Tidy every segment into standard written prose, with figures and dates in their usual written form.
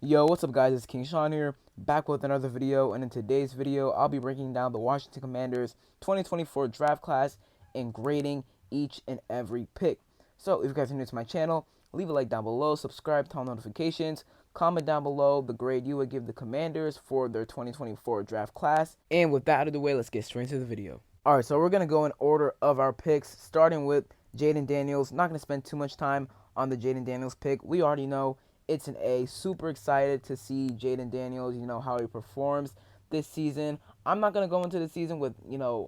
Yo, what's up guys, it's King Sean here, back with another video, and in today's video, I'll be breaking down the Washington Commanders 2024 draft class and grading each and every pick. So, if you guys are new to my channel, leave a like down below, subscribe, turn on notifications, comment down below the grade you would give the Commanders for their 2024 draft class. And with that out of the way, let's get straight into the video. Alright, so we're going to go in order of our picks, starting with Jayden Daniels. Not going to spend too much time on the Jayden Daniels pick. We already know it's an A. Super excited to see Jayden Daniels, how he performs this season. I'm not going to go into the season with,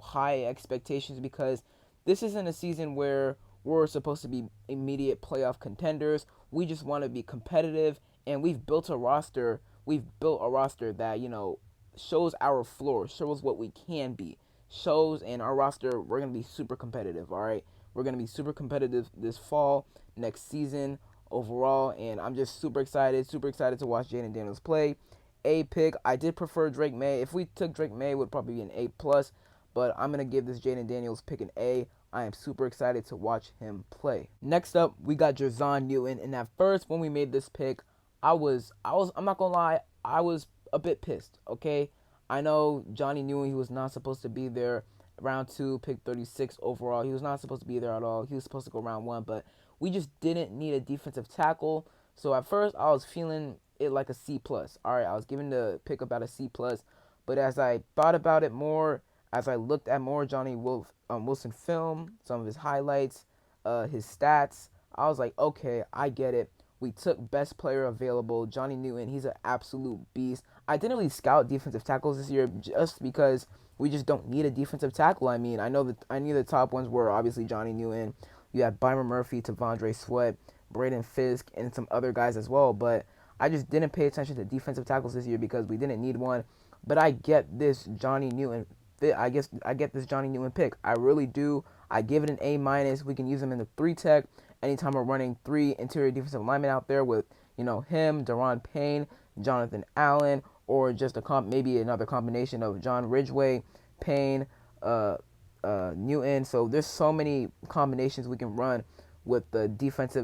high expectations because this isn't a season where we're supposed to be immediate playoff contenders. We just want to be competitive, and we've built a roster. We've built a roster that, shows our floor, shows what we can be, shows in our roster we're going to be super competitive, all right? We're going to be super competitive this fall, next season, overall, and I'm just super excited to watch Jayden Daniels play. A pick. I did prefer Drake May. If we took Drake May, it would probably be an A+, but I'm going to give this Jayden Daniels pick an A. I am super excited to watch him play. Next up, we got Jer'Zhan Newton, and at first, when we made this pick, I'm not going to lie, I was a bit pissed, okay? I know Johnny Newton, he was not supposed to be there. Round 2, pick 36 overall. He was not supposed to be there at all. He was supposed to go round 1, but we just didn't need a defensive tackle. So at first, I was feeling it like a C+. All right, I was giving the pick about a C+. But as I thought about it more, as I looked at more Johnny Wilson film, some of his highlights, his stats, I was like, okay, I get it. We took best player available, Johnny Newton. He's an absolute beast. I didn't really scout defensive tackles this year just because we just don't need a defensive tackle. I mean, I knew the top ones were obviously Johnny Newton. You have Byron Murphy, T'Vondre Sweat, Braden Fisk, and some other guys as well. But I just didn't pay attention to defensive tackles this year because we didn't need one. But I get this Johnny Newton fit. I get this Johnny Newton pick. I really do. I give it an A-. We can use him in the 3-tech anytime we're running 3 interior defensive linemen out there with, him, Daron Payne, Jonathan Allen, or just maybe another combination of John Ridgeway, Payne, Newton. So there's so many combinations we can run with the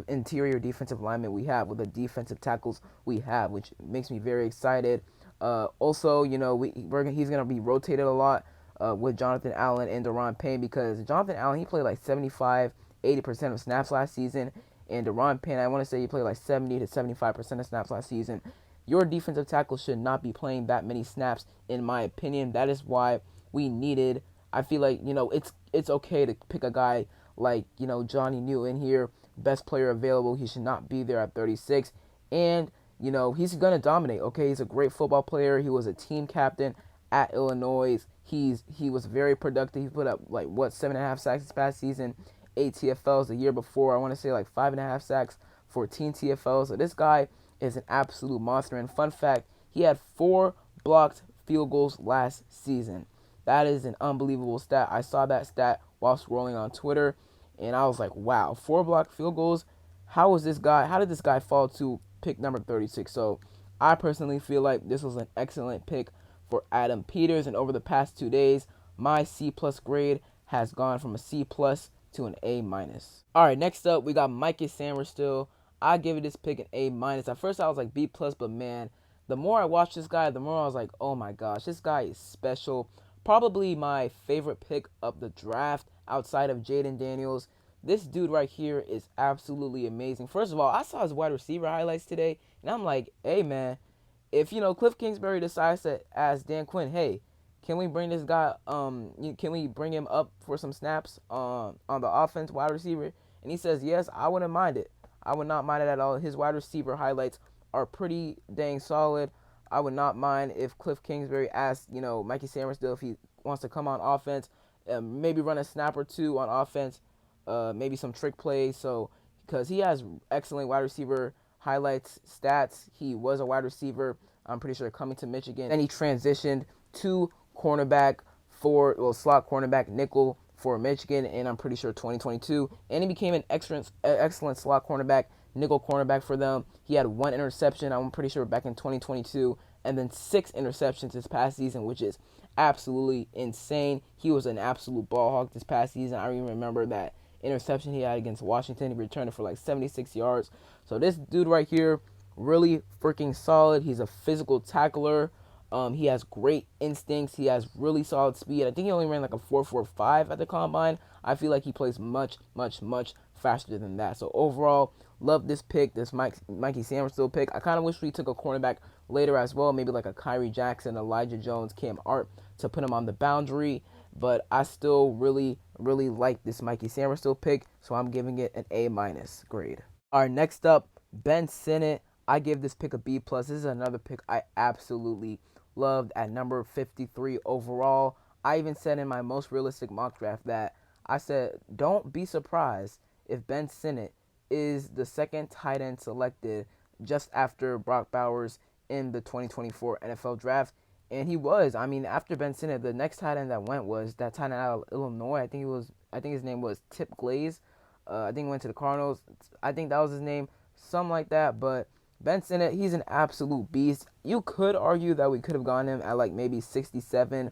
interior defensive linemen we have, with the defensive tackles we have, which makes me very excited. Also, he's going to be rotated a lot with Jonathan Allen and Daron Payne, because Jonathan Allen, he played like 75-80% of snaps last season, and Daron Payne, I want to say he played like 70 to 75% of snaps last season. Your defensive tackle should not be playing that many snaps, in my opinion. That is why we needed. I feel like, it's okay to pick a guy like, Johnny Newton here, best player available. He should not be there at 36. And, he's going to dominate, okay? He's a great football player. He was a team captain at Illinois. He was very productive. He put up, 7.5 sacks this past season, 8 TFLs the year before. I want to say, 5.5 sacks, 14 TFLs. So this guy is an absolute monster. And fun fact, he had 4 blocked field goals last season. That is an unbelievable stat. I saw that stat while scrolling on Twitter, and I was like, wow, 4 blocked field goals? How did this guy fall to pick number 36? So I personally feel like this was an excellent pick for Adam Peters, and over the past 2 days, my C+ grade has gone from a C+ to an A-. All right, next up, we got Micah Sainristil. I give it this pick an A-. At first, I was like B+, but man, the more I watched this guy, the more I was like, oh my gosh, this guy is special. Probably my favorite pick of the draft outside of Jayden Daniels. This dude right here is absolutely amazing. First of all, I saw his wide receiver highlights today, and I'm like, hey man, if Cliff Kingsbury decides to ask Dan Quinn, hey, can we bring this guy? Can we bring him up for some snaps on the offense, wide receiver? And he says yes, I wouldn't mind it. I would not mind it at all. His wide receiver highlights are pretty dang solid. I would not mind if Cliff Kingsbury asked, Mikey Sainristil if he wants to come on offense, maybe run a snap or 2 on offense, maybe some trick plays. So, because he has excellent wide receiver highlights, stats. He was a wide receiver, I'm pretty sure, coming to Michigan. And he transitioned to slot cornerback, nickel for Michigan, and I'm pretty sure 2022. And he became an excellent slot cornerback, nickel cornerback for them. He had 1 interception, I'm pretty sure, back in 2022, and then 6 interceptions this past season, which is absolutely insane. He was an absolute ball hawk this past season. I even remember that interception he had against Washington. He returned it for 76 yards. So this dude right here, really freaking solid. He's a physical tackler. He has great instincts. He has really solid speed. I think he only ran like a 4.45 at the combine. I feel like he plays much, much, much faster than that. So overall, love this pick, this Mikey Samuel pick. I kind of wish we took a cornerback later as well, maybe like a Kyrie Jackson, Elijah Jones, Cam Art to put him on the boundary. But I still really, really like this Mikey Samuel pick, so I'm giving it an A- grade. All right, next up, Ben Sinnott. I give this pick a B+. This is another pick I absolutely loved at number 53 overall. I even said in my most realistic mock draft that I said, don't be surprised if Ben Sinnott is the second tight end selected just after Brock Bowers in the 2024 NFL draft. And he was. I mean, after Ben Sinnott, the next tight end that went was that tight end out of Illinois. I think his name was Tip Glaze. I think he went to the Cardinals. I think that was his name, something like that. But Ben Sinnott, he's an absolute beast. You could argue that we could have gone him at like maybe 67.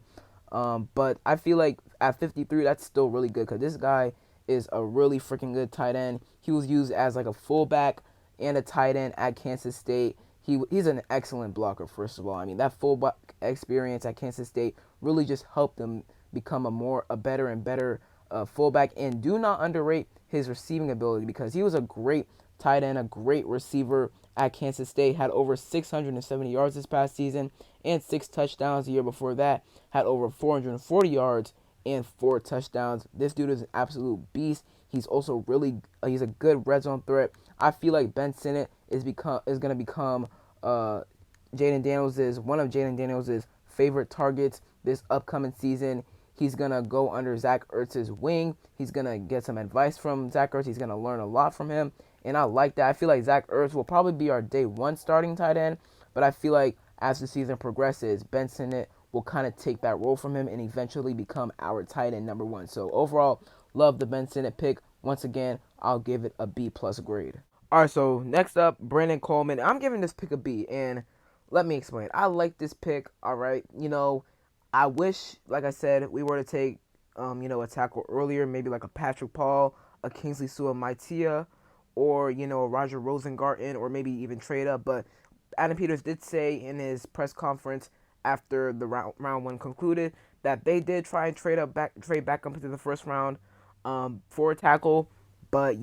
But I feel like at 53, that's still really good because this guy is a really freaking good tight end. He was used as like a fullback and a tight end at Kansas State. He's an excellent blocker, first of all. I mean, that fullback experience at Kansas State really just helped him become a better and better fullback. And do not underrate his receiving ability because he was a great tight end, a great receiver at Kansas State, had over 670 yards this past season and 6 touchdowns. The year before that, had over 440 yards and 4 touchdowns. This dude is an absolute beast. He's also he's a good red zone threat. I feel like Ben Sinnott is going to become one of Jaden Daniels' favorite targets this upcoming season. He's going to go under Zach Ertz's wing. He's going to get some advice from Zach Ertz. He's going to learn a lot from him. And I like that. I feel like Zach Ertz will probably be our day one starting tight end. But I feel like as the season progresses, Ben Sinnott will kind of take that role from him and eventually become our tight end number 1. So overall, love the Ben Sinnott pick. Once again, I'll give it a B+ grade. All right, so next up, Brandon Coleman. I'm giving this pick a B, and let me explain. I like this pick, all right? I wish, like I said, we were to take, a tackle earlier, maybe like a Patrick Paul, a Kingsley Suamaitea, or, a Roger Rosengarten, or maybe even trade up. But Adam Peters did say in his press conference after the round 1 concluded that they did try and trade back up into the first round for a tackle, but,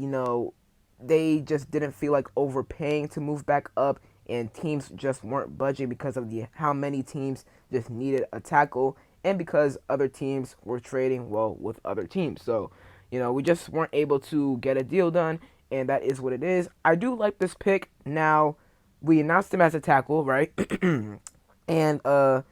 they just didn't feel like overpaying to move back up, and teams just weren't budging because of how many teams just needed a tackle, and because other teams were trading with other teams. So, we just weren't able to get a deal done, and that is what it is. I do like this pick. Now, we announced him as a tackle, right? And I've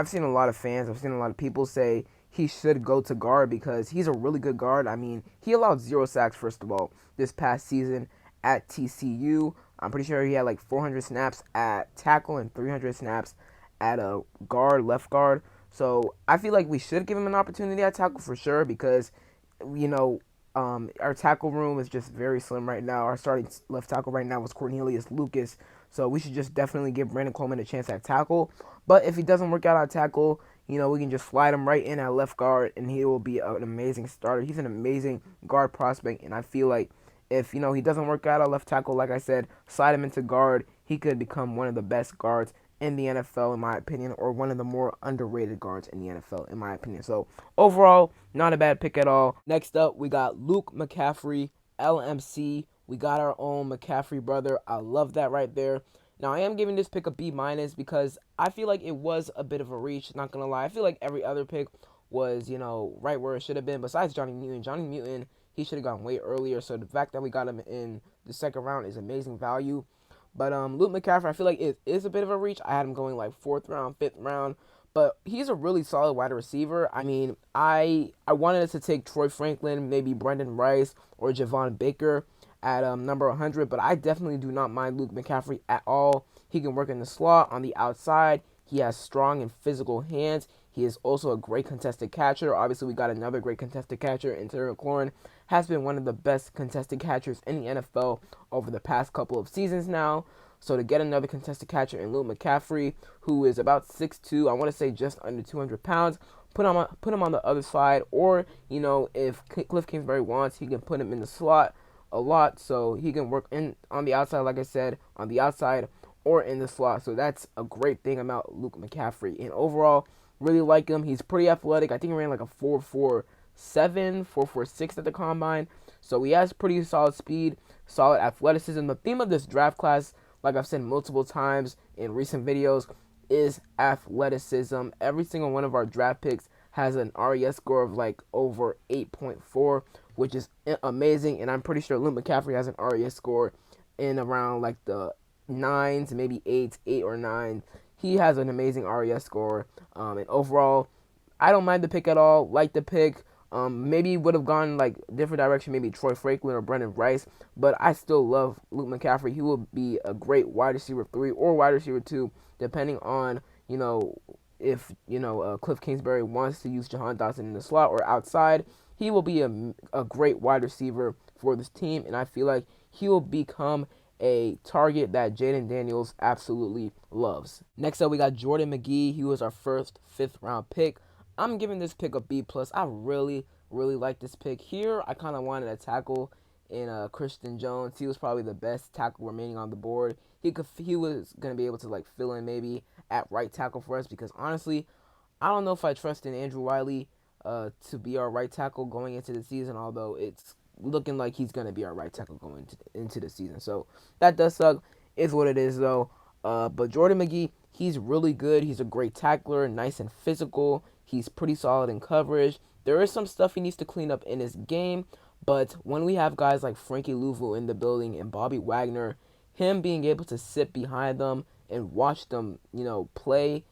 seen a lot of people say he should go to guard because he's a really good guard. I mean, he allowed 0 sacks, first of all, this past season at TCU. I'm pretty sure he had like 400 snaps at tackle and 300 snaps at a left guard. So I feel like we should give him an opportunity at tackle for sure because, our tackle room is just very slim right now. Our starting left tackle right now was Cornelius Lucas. So we should just definitely give Brandon Coleman a chance at tackle. But if he doesn't work out at tackle, we can just slide him right in at left guard, and he will be an amazing starter. He's an amazing guard prospect, and I feel like if, he doesn't work out at left tackle, like I said, slide him into guard, he could become one of the best guards in the NFL, in my opinion, or one of the more underrated guards in the NFL, in my opinion. So, overall, not a bad pick at all. Next up, we got Luke McCaffrey, LMC. We got our own McCaffrey brother. I love that right there. Now, I am giving this pick a B- because I feel like it was a bit of a reach, not going to lie. I feel like every other pick was, right where it should have been, besides Johnny Newton. Johnny Newton, he should have gone way earlier, so the fact that we got him in the second round is amazing value. But Luke McCaffrey, I feel like it is a bit of a reach. I had him going like 4th round, 5th round, but he's a really solid wide receiver. I mean, I wanted us to take Troy Franklin, maybe Brendan Rice, or Javon Baker at number 100, but I definitely do not mind Luke McCaffrey at all. He can work in the slot, on the outside. He has strong and physical hands. He is also a great contested catcher. Obviously, we got another great contested catcher in Terry McLaurin. Has been one of the best contested catchers in the NFL over the past couple of seasons now. So to get another contested catcher in Luke McCaffrey, who is about 6'2", I want to say just under 200 pounds, put him on the other side. Or, if Cliff Kingsbury wants, he can put him in the slot. a lot, so he can work in on the outside, like I said, on the outside or in the slot. So that's a great thing about Luke McCaffrey. And overall, really like him. He's pretty athletic. I think he ran like a 4.47, 4.46 at the combine. So he has pretty solid speed, solid athleticism. The theme of this draft class, like I've said multiple times in recent videos, is athleticism. Every single one of our draft picks has an RES score of like over 8.4, which is amazing. And I'm pretty sure Luke McCaffrey has an RES score in around like the nines, maybe eight or nine. He has an amazing RES score. And overall, I don't mind the pick at all. Like the pick. Maybe would have gone like different direction, maybe Troy Franklin or Brendan Rice, but I still love Luke McCaffrey. He will be a great wide receiver 3 or wide receiver 2, depending on if Cliff Kingsbury wants to use Jahan Dotson in the slot or outside. He will be a great wide receiver for this team, and I feel like he will become a target that Jaden Daniels absolutely loves. Next up, we got Jordan Magee. He was our first 5th round pick. I'm giving this pick a B+. I really like this pick. Here, I kind of wanted a tackle in Christian Jones. He was probably the best tackle remaining on the board. He was going to be able to like fill in maybe at right tackle for us, because honestly, I don't know if I trust in Andrew Wiley to be our right tackle going into the season, although it's looking like he's going to be our right tackle going into the season. So that does suck. Is what it is, though. But Jordan Magee, he's really good. He's a great tackler, nice and physical. He's pretty solid in coverage. There is some stuff he needs to clean up in his game, but when we have guys like Frankie Louvu in the building and Bobby Wagner, him being able to sit behind them and watch them, play,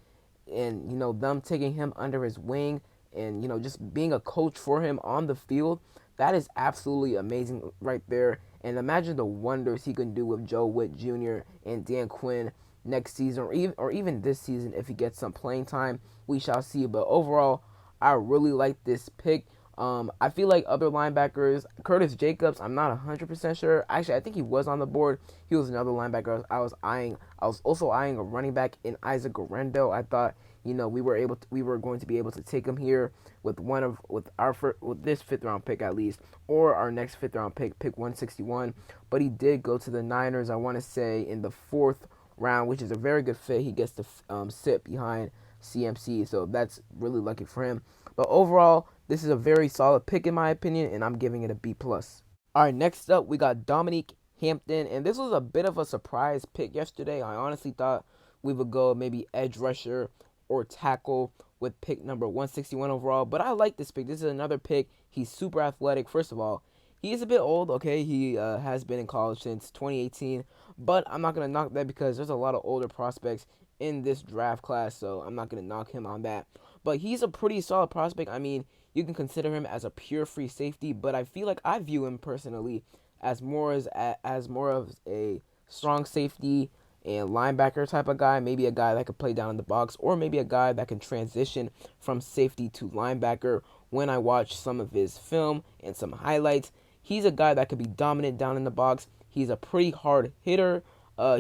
and them taking him under his wing, and just being a coach for him on the field, that is absolutely amazing right there. And imagine the wonders he can do with Joe Witt Jr. and Dan Quinn next season, or even this season if he gets some playing time. We shall see. But overall, I really like this pick. I feel like other linebackers, Curtis Jacobs, I'm not 100% sure. Actually, I think he was on the board. He was another linebacker I was eyeing. I was also eyeing a running back in Isaac Guerendo. I thought, we were going to be able to take him here with this 5th round pick at least, or our next 5th round pick 161. But he did go to the Niners, I want to say, in the 4th round, which is a very good fit. He gets to sit behind CMC, so that's really lucky for him. But overall, this is a very solid pick in my opinion, and I'm giving it a B+. Alright, next up we got Dominique Hampton, and this was a bit of a surprise pick yesterday. I honestly thought we would go maybe edge rusher or tackle with pick number 161 overall, but I like this pick. This is another pick. He's super athletic. First of all, he is a bit old, okay? He has been in college since 2018, but I'm not going to knock that because there's a lot of older prospects in this draft class, so I'm not going to knock him on that. But he's a pretty solid prospect. I mean, you can consider him as a pure free safety, but I feel like I view him personally as more of a strong safety and linebacker type of guy, maybe a guy that could play down in the box, or maybe a guy that can transition from safety to linebacker. When I watch some of his film and some highlights, he's a guy that could be dominant down in the box. He's a pretty hard hitter.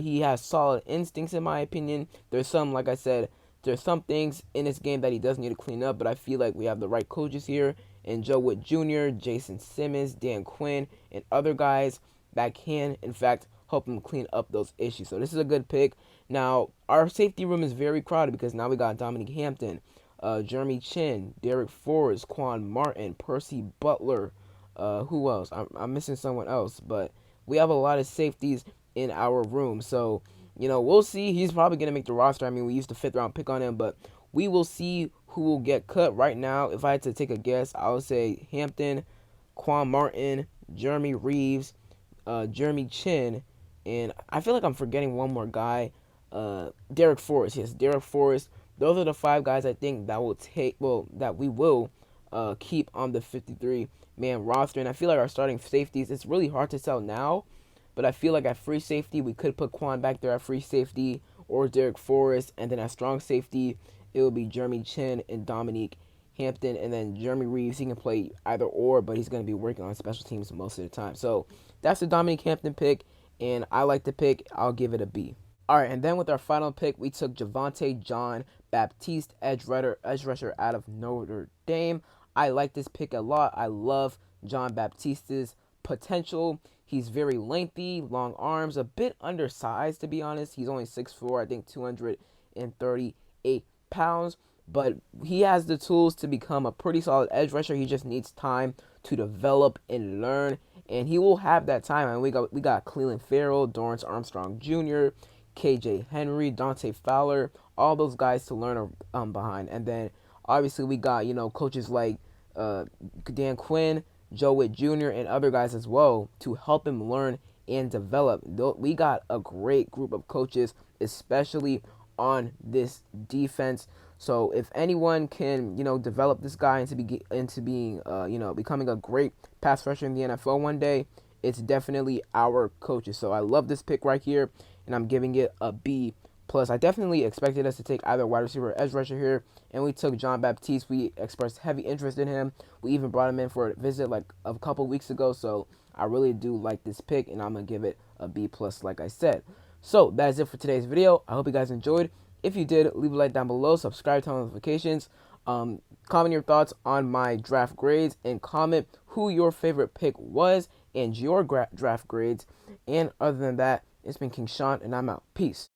He has solid instincts in my opinion. There's some things in his game that he does need to clean up, but I feel like we have the right coaches here, and Joe Witt Jr., Jason Simmons, Dan Quinn, and other guys that can, in fact, help him clean up those issues. So this is a good pick. Now, our safety room is very crowded because now we got Dominique Hampton, Jeremy Chin, Derek Forrest, Quan Martin, Percy Butler. Who else? I'm missing someone else, but we have a lot of safeties in our room. So, we'll see. He's probably going to make the roster. I mean, we used a 5th round pick on him, but we will see who will get cut. Right now, if I had to take a guess, I would say Hampton, Quan Martin, Jeremy Reeves, Jeremy Chin, and I feel like I'm forgetting one more guy. Derek Forrest. Yes, Derek Forrest. Those are the 5 guys I think that we will keep on the 53-man roster. And I feel like our starting safeties, it's really hard to tell now, but I feel like at free safety, we could put Quan back there at free safety, or Derek Forrest, and then at strong safety, it will be Jeremy Chin and Dominique Hampton, and then Jeremy Reeves, he can play either or, but he's going to be working on special teams most of the time. So that's the Dominique Hampton pick, and I like the pick. I'll give it a B. All right, and then with our final pick, we took Javonte John Baptiste, edge rusher out of Notre Dame. I like this pick a lot. I love John Baptiste's potential. He's very lengthy, long arms, a bit undersized to be honest. He's only 6'4", I think 238 pounds, but he has the tools to become a pretty solid edge rusher. He just needs time to develop and learn, and he will have that time. And we got Cleveland Farrell, Dorrance Armstrong Jr., KJ Henry, Dante Fowler, all those guys to learn behind. And then obviously we got, coaches like Dan Quinn, Joe Witt Jr., and other guys as well to help him learn and develop. We got a great group of coaches, especially on this defense. So if anyone can, develop this guy into being, becoming a great pass rusher in the NFL one day, it's definitely our coaches. So I love this pick right here, and I'm giving it a B plus. I definitely expected us to take either wide receiver or edge rusher here, and we took John Baptiste. We expressed heavy interest in him. We even brought him in for a visit like a couple weeks ago. So I really do like this pick, and I'm gonna give it a B plus, like I said. So that is it for today's video. I hope you guys enjoyed. If you did, leave a like down below, subscribe, turn on notifications, comment your thoughts on my draft grades, and comment who your favorite pick was and your draft grades. And other than that, it's been King Sean, and I'm out. Peace.